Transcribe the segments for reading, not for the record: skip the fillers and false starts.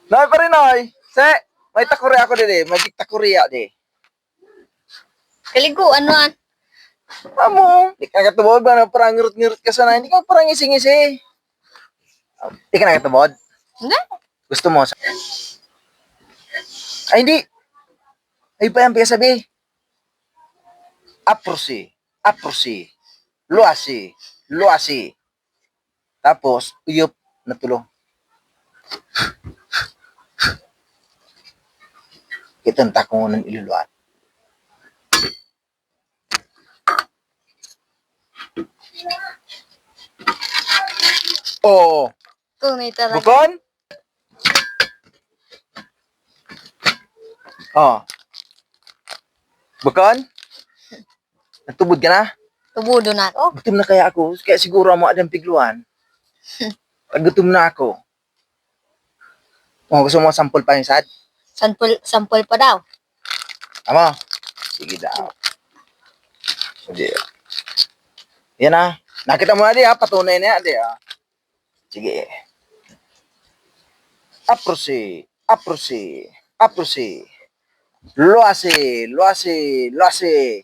Noy pa rin, Noy. Se, may takuri ako din eh. Magic takuri di. Kaliguan man. Amo, di ka katubod ba na parang ngirot-ngirot ka sana. Hindi ka parang ngisi-ngisi. Di ka nakatubod? Hindi. Gusto mo? Ay, hindi. Ay pa yan, sabi. Aprosi. Aprosi. Luasi. Luasi. Tapos, uyop na tulo. Kitanta ko ng iluluan. Oo. Tunay talaga. Bukon? Oh. Bukon? Natubod ka na? Tubudo na ako. Gutom na kaya ako. Kaya siguro mo adang pigluan. Gutom na ako. Oh, gusto mo sample pa yung sad? Sample pa daw. Amo? Sige daw. Sige. Yan na. Nakita mo na di ha. Patunay na yan di ha. Sige. Aprosi. Aprosi. Aprosi. Luasi. Luasi. Luasi.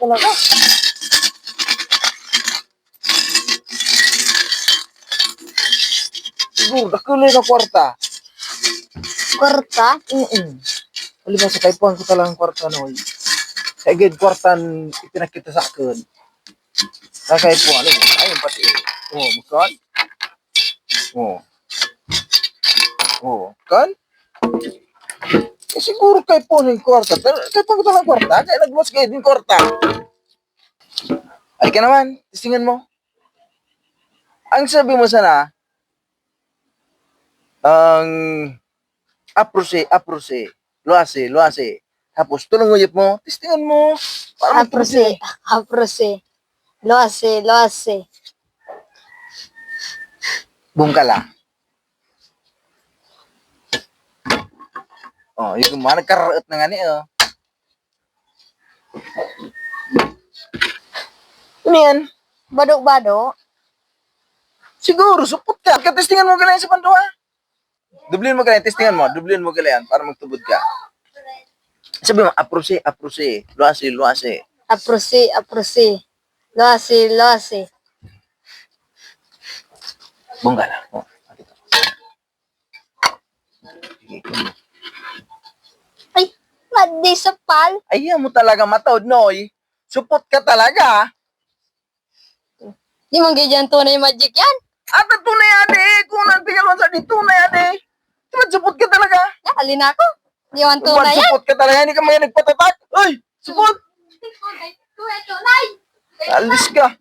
Talaga. Siguro, nakuloy na kwarta. Kwarta? Alam mo, sa kaipuan ko talagang kwarta, no? Sa igid kwartan, ipinakita sa akin. Sa kaipuan, ayun pati. Oh, bukan? Oh. Oh, kan? Eh, siguro kaipuan yung kwarta. Kaipuan ko talagang kwarta, kaya nagmas kayo din kwarta. Ay ka naman, tistingan mo. Ang sabi mo sana, ang aprose, luase. Tapos tulong uyip mo, tistingan mo. Para Aprose. Aprose. Loase. Bungkala. Oh, yung mga nagkaraot na nga niya, oh. Ano yan? Bado-bado. Siguro, supot ka. Testingan mo galayan sa panduha. Dublin mo galayan, testingan mo. Dublin mo galayan para magtubod ka. Sabi mo, aprose, luase. Aprose. Loase. Bungkala. Oh. Ay, madi sa pal. Ayaw mo talaga matawad, Noy. Supot ka talaga. Di man ganyan tunay magic yan. At ang tunay ade, kung nagtigalwan sa di tunay ade. Diba supot ka talaga? Alin ako. Di man tunay yan. Supot ka talaga, hindi ka may nagpatatak. Ay, supot. Tunay. Alis ka.